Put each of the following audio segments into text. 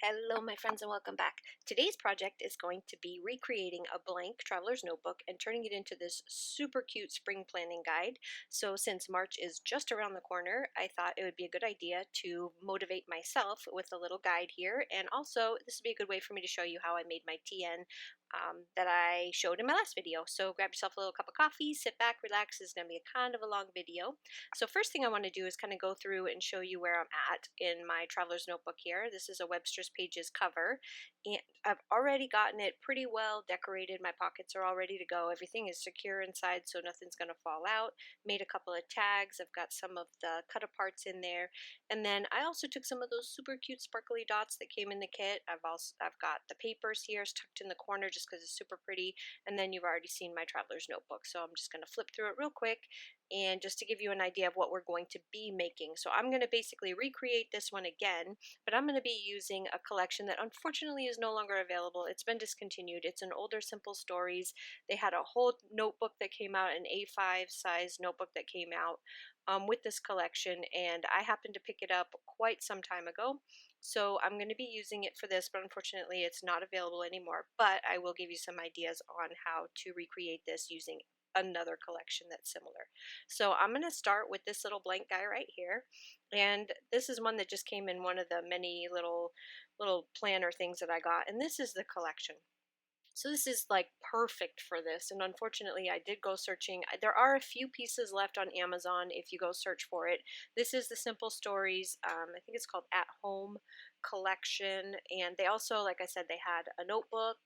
Hello, my friends, and welcome back. Today's project is going to be recreating a blank traveler's notebook and turning it into this super cute spring planning guide. So, since March is just around the corner, I thought it would be a good idea to motivate myself with a little guide here. And also, this would be a good way for me to show you how I made my TN that I showed in my last video. So, grab yourself a little cup of coffee, sit back, relax. This is going to be a kind of a long video. So first thing I want to do is kind of go through and show you where I'm at in my traveler's notebook here. This is a Webster's Pages cover, and I've already gotten it pretty well decorated. My pockets are all ready to go. Everything is secure inside, so nothing's going to fall out. Made a couple of tags. I've got some of the cut aparts in there, and then I also took some of those super cute sparkly dots that came in the kit. I've got the papers here tucked in the corner just because it's super pretty, and then you've already seen my traveler's notebook, so I'm just going to flip through it real quick and just to give you an idea of what we're going to be making. So I'm going to basically recreate this one again, but I'm going to be using a collection that unfortunately is no longer available. It's been discontinued. It's an older Simple Stories. They had a whole notebook that came out, an A5 size notebook that came out with this collection, and I happened to pick it up quite some time ago. So I'm going to be using it for this, but unfortunately it's not available anymore. But I will give you some ideas on how to recreate this using another collection that's similar. So I'm going to start with this little blank guy right here, and this is one that just came in one of the many little planner things that I got, and this is the collection. So this is like perfect for this, and unfortunately I did go searching. There are a few pieces left on Amazon if you go search for it. This is the Simple Stories, I think it's called At Home collection, and they also, like I said, they had a notebook,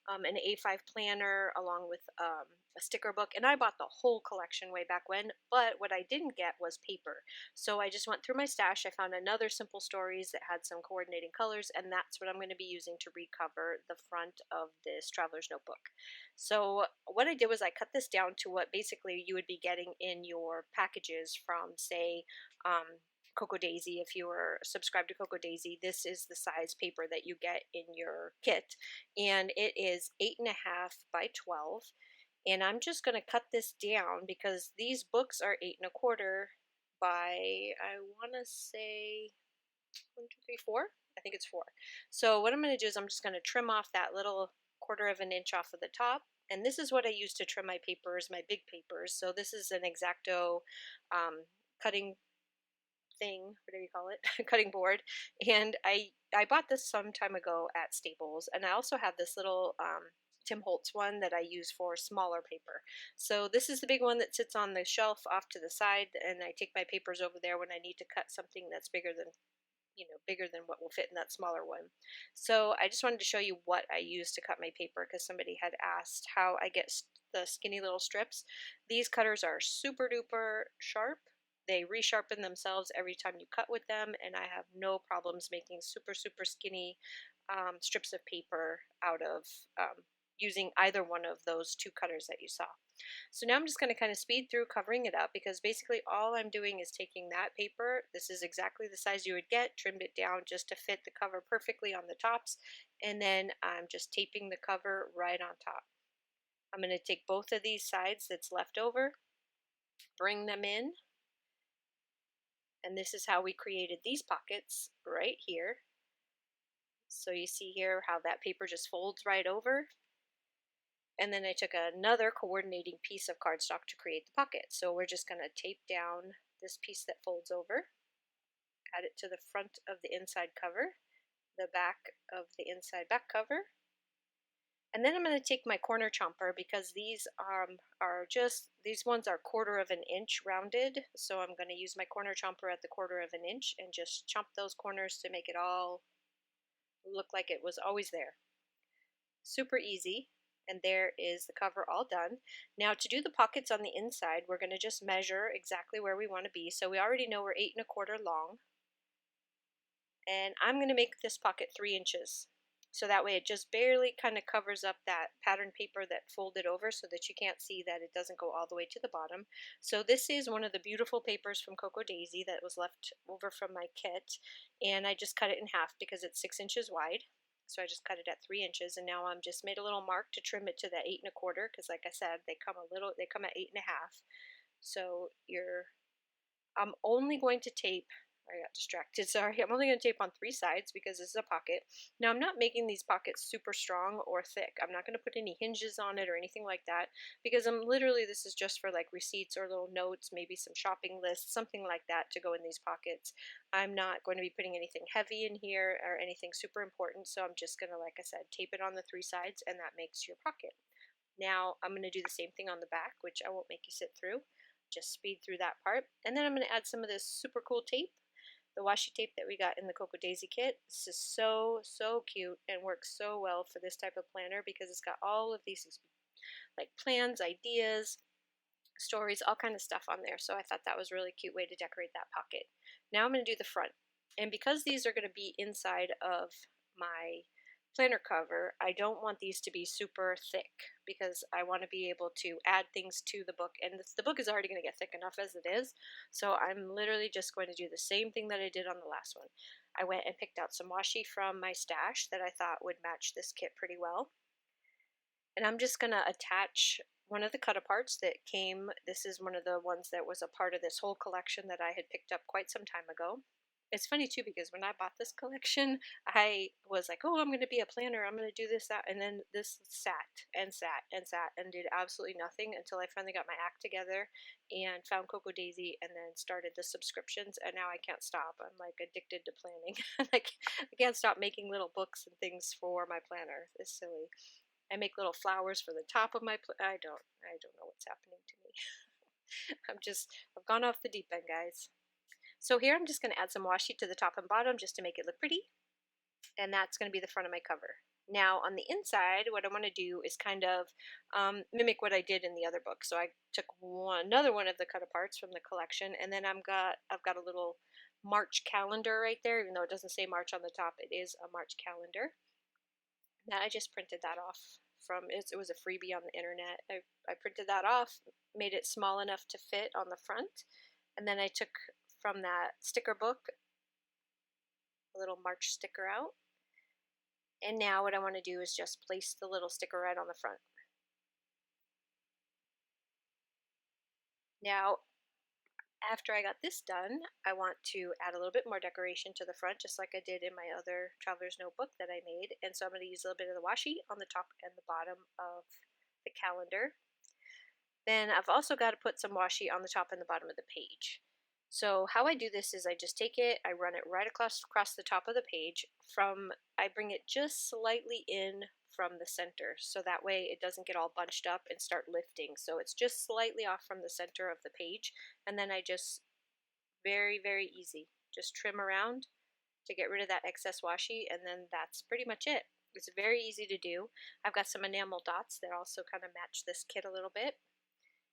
an A5 planner along with a sticker book, and I bought the whole collection way back when, but what I didn't get was paper. So I just went through my stash. I found another Simple Stories that had some coordinating colors, and that's what I'm going to be using to recover the front of this traveler's notebook. So what I did was I cut this down to what basically you would be getting in your packages from, say, Cocoa Daisy. If you are subscribed to Cocoa Daisy, this is the size paper that you get in your kit, and it is 8.5 by 12. And I'm just going to cut this down because these books are 8.25 by, I want to say, 1, 2, 3, 4. I think it's 4. So what I'm going to do is I'm just going to trim off that little 1/4 inch off of the top. And this is what I use to trim my papers, my big papers. So this is an X-Acto cutting thing, whatever you call it, cutting board. And I bought this some time ago at Staples, and I also have this little Tim Holtz one that I use for smaller paper. So this is the big one that sits on the shelf off to the side, and I take my papers over there when I need to cut something that's bigger than, bigger than what will fit in that smaller one. So I just wanted to show you what I use to cut my paper because somebody had asked how I get the skinny little strips. These cutters are super duper sharp. They resharpen themselves every time you cut with them, and I have no problems making super skinny strips of paper out of using either one of those two cutters that you saw. So now I'm just going to kind of speed through covering it up because basically all I'm doing is taking that paper, this is exactly the size you would get, trimmed it down just to fit the cover perfectly on the tops, and then I'm just taping the cover right on top. I'm going to take both of these sides that's left over, bring them in, and this is how we created these pockets right here. So you see here how that paper just folds right over. And then I took another coordinating piece of cardstock to create the pocket. So we're just going to tape down this piece that folds over, add it to the front of the inside cover, the back of the inside back cover, and then I'm going to take my corner chomper because these these ones are 1/4 inch rounded. So I'm going to use my corner chomper at the 1/4 inch and just chomp those corners to make it all look like it was always there. Super easy. And there is the cover all done. Now to do the pockets on the inside, we're going to just measure exactly where we want to be. So we already know we're 8.25 long. And I'm going to make this pocket 3 inches. So that way it just barely kind of covers up that pattern paper that folded over so that you can't see that it doesn't go all the way to the bottom. So this is one of the beautiful papers from Cocoa Daisy that was left over from my kit. And I just cut it in half because it's 6 inches wide. So I just cut it at 3 inches, and now I'm just made a little mark to trim it to that 8.25 because, like I said, they come at 8.5. So I'm only going to tape I got distracted, sorry. I'm only going to tape on 3 sides because this is a pocket. Now I'm not making these pockets super strong or thick. I'm not going to put any hinges on it or anything like that because this is just for like receipts or little notes, maybe some shopping lists, something like that to go in these pockets. I'm not going to be putting anything heavy in here or anything super important, so I'm just going to, like I said, tape it on the 3 sides and that makes your pocket. Now I'm going to do the same thing on the back, which I won't make you sit through. Just speed through that part. And then I'm going to add some of this super cool tape, the washi tape that we got in the Cocoa Daisy kit. This is so, so cute and works so well for this type of planner because it's got all of these like plans, ideas, stories, all kind of stuff on there. So I thought that was a really cute way to decorate that pocket. Now I'm going to do the front. And because these are going to be inside of my planner cover, I don't want these to be super thick because I want to be able to add things to the book, and the book is already going to get thick enough as it is, so I'm literally just going to do the same thing that I did on the last one. I went and picked out some washi from my stash that I thought would match this kit pretty well, and I'm just going to attach one of the cut-aparts that came. This is one of the ones that was a part of this whole collection that I had picked up quite some time ago. It's funny too because when I bought this collection, I was like, oh, I'm going to be a planner, I'm going to do this, that, and then this sat and sat and sat and did absolutely nothing until I finally got my act together and found Cocoa Daisy and then started the subscriptions, and now I can't stop. I'm like addicted to planning. Like, I can't stop making little books and things for my planner. It's silly. I make little flowers for the top of my I don't know what's happening to me. I've gone off the deep end, guys. So here I'm just going to add some washi to the top and bottom just to make it look pretty, and that's going to be the front of my cover. Now on the inside, what I want to do is kind of mimic what I did in the other book. So I took another one of the cut-aparts from the collection, and then I've got a little March calendar right there. Even though it doesn't say March on the top, it is a March calendar. Now I just printed that off from it was a freebie on the internet. I printed that off, made it small enough to fit on the front, and then I took from that sticker book a little March sticker out. And now what I want to do is just place the little sticker right on the front. Now, after I got this done, I want to add a little bit more decoration to the front, just like I did in my other traveler's notebook that I made. And so I'm going to use a little bit of the washi on the top and the bottom of the calendar. Then I've also got to put some washi on the top and the bottom of the page. So how I do this is I just take it, I run it right across the top of the page. I bring it just slightly in from the center, so that way it doesn't get all bunched up and start lifting. So it's just slightly off from the center of the page, and then I just very, very easy, just trim around to get rid of that excess washi, and then that's pretty much it. It's very easy to do. I've got some enamel dots that also kind of match this kit a little bit.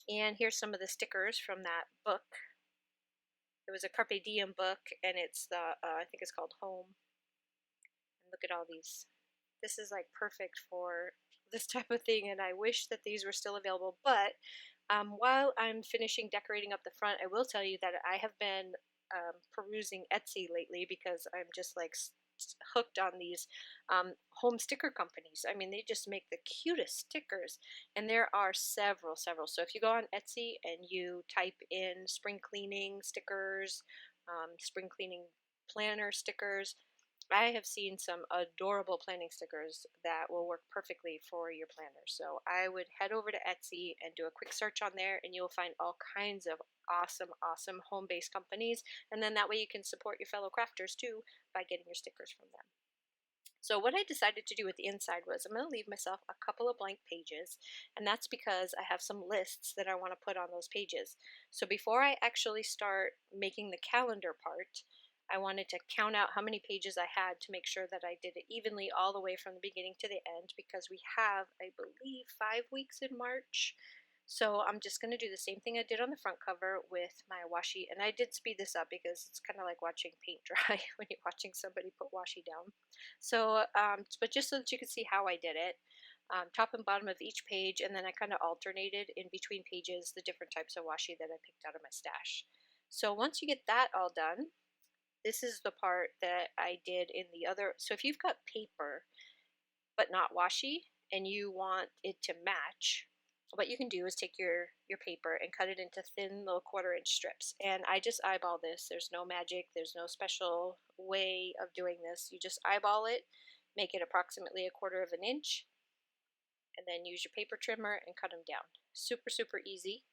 And here's some of the stickers from that book. It was a Carpe Diem book, and it's I think it's called Home. And look at all these. This is like perfect for this type of thing, and I wish that these were still available. But while I'm finishing decorating up the front, I will tell you that I have been perusing Etsy lately because I'm just like hooked on these home sticker companies. I mean, they just make the cutest stickers, and there are several. So if you go on Etsy and you type in spring cleaning stickers, spring cleaning planner stickers, I have seen some adorable planning stickers that will work perfectly for your planner. So I would head over to Etsy and do a quick search on there, and you'll find all kinds of awesome home-based companies. And then that way you can support your fellow crafters too by getting your stickers from them. So what I decided to do with the inside was I'm going to leave myself a couple of blank pages, and that's because I have some lists that I want to put on those pages. So before I actually start making the calendar part, I wanted to count out how many pages I had to make sure that I did it evenly all the way from the beginning to the end, because we have, I believe, 5 weeks in March. So I'm just going to do the same thing I did on the front cover with my washi, and I did speed this up because it's kind of like watching paint dry when you're watching somebody put washi down. So, but just so that you can see how I did it, top and bottom of each page, and then I kind of alternated in between pages the different types of washi that I picked out of my stash. So once you get that all done, this is the part that I did in the other. So if you've got paper but not washi and you want it to match, what you can do is take your paper and cut it into thin little 1/4 inch strips. And I just eyeball this. There's no magic, there's no special way of doing this. You just eyeball it, make it approximately 1/4 inch, and then use your paper trimmer and cut them down. Super, super easy.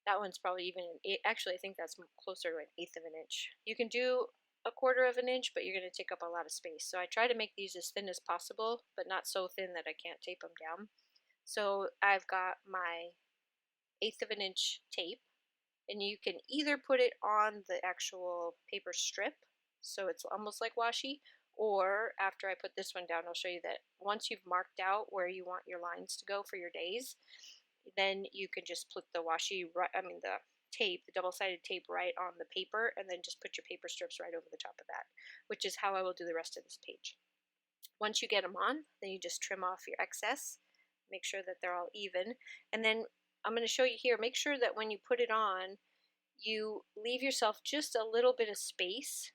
That one's probably even actually I think that's closer to 1/8 inch. You can do 1/4 inch, but you're going to take up a lot of space. So I try to make these as thin as possible, but not so thin that I can't tape them down. So I've got my 1/8 inch tape, and you can either put it on the actual paper strip, so it's almost like washi, or after I put this one down, I'll show you that once you've marked out where you want your lines to go for your days, then you can just put the washi, the tape, the double-sided tape right on the paper, and then just put your paper strips right over the top of that, which is how I will do the rest of this page. Once you get them on, then you just trim off your excess, make sure that they're all even, and then I'm going to show you here, make sure that when you put it on, you leave yourself just a little bit of space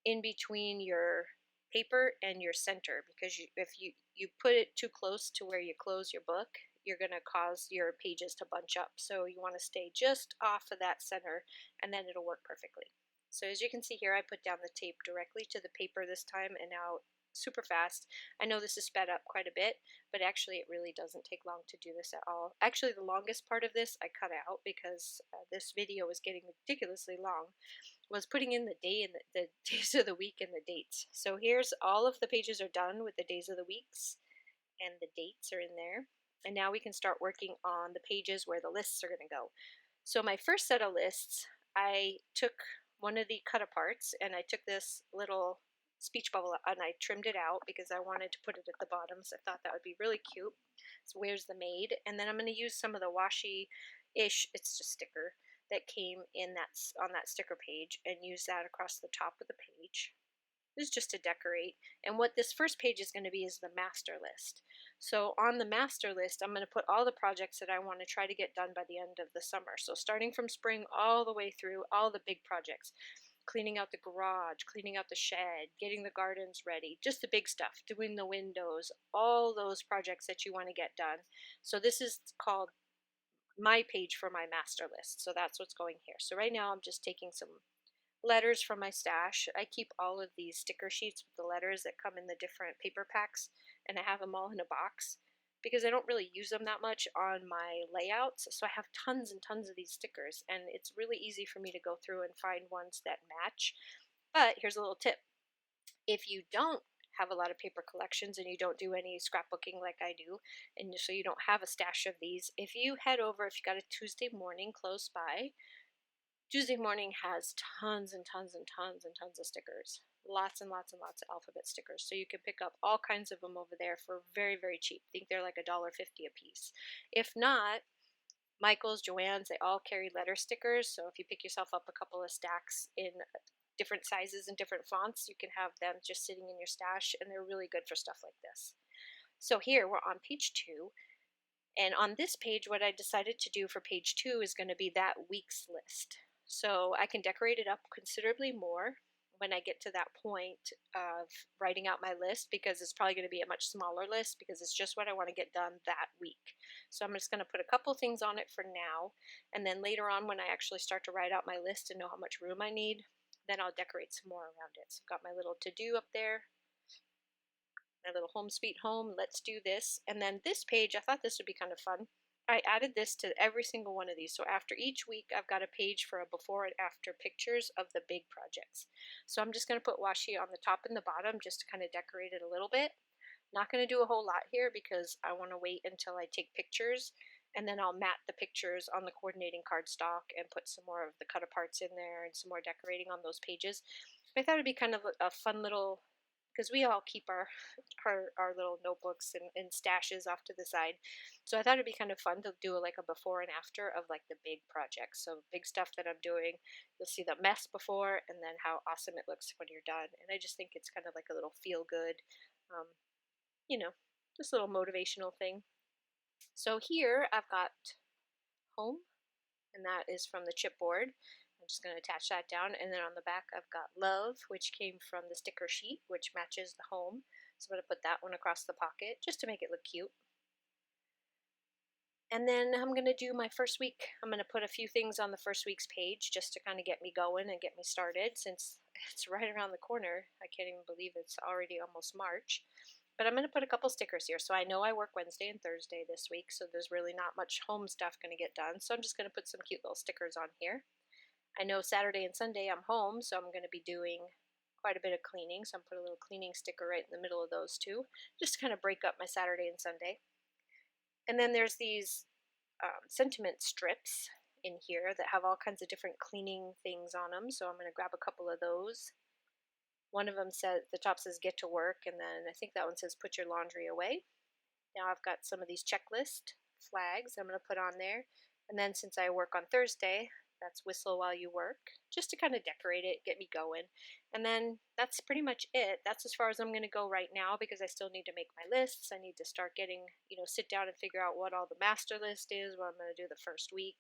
in between your paper and your center, because if you put it too close to where you close your book, you're going to cause your pages to bunch up. So you want to stay just off of that center, and then it'll work perfectly. So as you can see here, I put down the tape directly to the paper this time, and now super fast. I know this is sped up quite a bit, but actually it really doesn't take long to do this at all. Actually, the longest part of this I cut out because this video was getting ridiculously long, was putting in the day and the days of the week and the dates. So here's all of the pages are done with the days of the weeks, and the dates are in there. And now we can start working on the pages where the lists are going to go. So my first set of lists, I took one of the cut aparts and I took this little speech bubble and I trimmed it out because I wanted to put it at the bottom, so I thought that would be really cute. So where's the maid? And then I'm going to use some of the washi-ish, it's just sticker, that came in on that sticker page, and use that across the top of the page. This is just to decorate. And what this first page is going to be is the master list. So on the master list, I'm going to put all the projects that I want to try to get done by the end of the summer. So starting from spring all the way through, all the big projects. Cleaning out the garage, cleaning out the shed, getting the gardens ready, just the big stuff, doing the windows, all those projects that you want to get done. So this is called my page for my master list. So that's what's going here. So right now I'm just taking some letters from my stash. I keep all of these sticker sheets with the letters that come in the different paper packs, and I have them all in a box because I don't really use them that much on my layouts. So I have tons and tons of these stickers, and it's really easy for me to go through and find ones that match. But here's a little tip. If you don't have a lot of paper collections and you don't do any scrapbooking like I do, and so you don't have a stash of these, if you head over, if you got a Tuesday morning close by, Tuesday morning has tons and tons and tons and tons of stickers. Lots and lots and lots of alphabet stickers. So you can pick up all kinds of them over there for very, very cheap. I think they're like $1.50 a piece. If not, Michael's, Joann's, they all carry letter stickers. So if you pick yourself up a couple of stacks in different sizes and different fonts, you can have them just sitting in your stash, and they're really good for stuff like this. So here we're on page 2. And on this page, what I decided to do for page 2 is going to be that week's list. So I can decorate it up considerably more when I get to that point of writing out my list, because it's probably going to be a much smaller list because it's just what I want to get done that week. So I'm just going to put a couple things on it for now, and then later on when I actually start to write out my list and know how much room I need, then I'll decorate some more around it. So I've got my little to-do up there, my little home sweet home, let's do this. And then this page, I thought this would be kind of fun. I added this to every single one of these. So after each week, I've got a page for a before and after pictures of the big projects. So I'm just going to put washi on the top and the bottom just to kind of decorate it a little bit. Not going to do a whole lot here because I want to wait until I take pictures, and then I'll mat the pictures on the coordinating cardstock and put some more of the cut aparts in there and some more decorating on those pages. I thought it'd be kind of a fun little, because we all keep our little notebooks and stashes off to the side. So I thought it'd be kind of fun to do like a before and after of like the big projects. So big stuff that I'm doing, you'll see the mess before and then how awesome it looks when you're done. And I just think it's kind of like a little feel good, you know, just a little motivational thing. So here I've got home, and that is from the chipboard. I'm just going to attach that down, and then on the back I've got love, which came from the sticker sheet, which matches the home. So I'm going to put that one across the pocket just to make it look cute. And then I'm going to do my first week. I'm going to put a few things on the first week's page just to kind of get me going and get me started since it's right around the corner. I can't even believe it's already almost March. But I'm going to put a couple stickers here. So I know I work Wednesday and Thursday this week, so there's really not much home stuff going to get done. So I'm just going to put some cute little stickers on here. I know Saturday and Sunday I'm home, so I'm going to be doing quite a bit of cleaning. So I'm put a little cleaning sticker right in the middle of those two, just to kind of break up my Saturday and Sunday. And then there's these sentiment strips in here that have all kinds of different cleaning things on them. So I'm going to grab a couple of those. One of them says, the top says get to work, and then I think that one says put your laundry away. Now I've got some of these checklist flags I'm going to put on there. And then since I work on Thursday, that's whistle while you work, just to kind of decorate it, get me going. And then that's pretty much it. That's as far as I'm going to go right now because I still need to make my lists. I need to start getting, sit down and figure out what all the master list is, what I'm going to do the first week,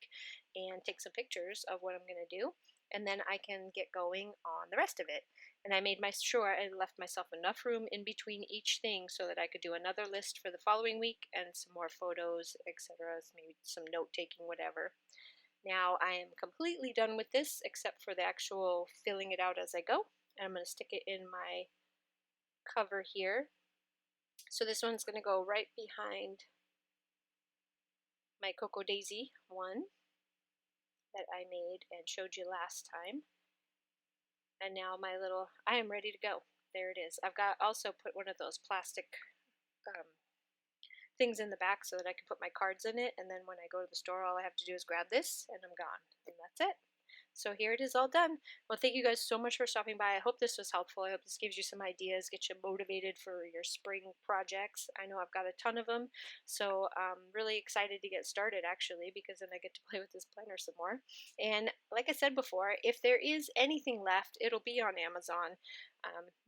and take some pictures of what I'm going to do. And then I can get going on the rest of it. And I made sure I left myself enough room in between each thing so that I could do another list for the following week and some more photos, etc., maybe some note taking, whatever. Now I am completely done with this except for the actual filling it out as I go. And I'm going to stick it in my cover here. So this one's going to go right behind my Cocoa Daisy one that I made and showed you last time. And now I am ready to go. There it is. I've got also put one of those plastic things in the back so that I can put my cards in it, and then when I go to the store all I have to do is grab this and I'm gone, and that's it. So here it is all done. Well, thank you guys so much for stopping by. I hope this was helpful. I hope this gives you some ideas, get you motivated for your spring projects. I know I've got a ton of them, so I'm really excited to get started actually, because then I get to play with this planner some more. And like I said before, if there is anything left, it'll be on Amazon.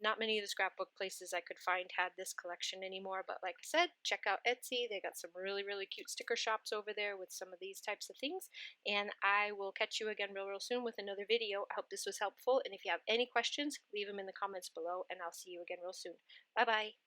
Not many of the scrapbook places I could find had this collection anymore, but like I said, check out Etsy. They got some really, really cute sticker shops over there with some of these types of things. And I will catch you again real soon with another video. I hope this was helpful, and if you have any questions, leave them in the comments below, and I'll see you again real soon. Bye bye.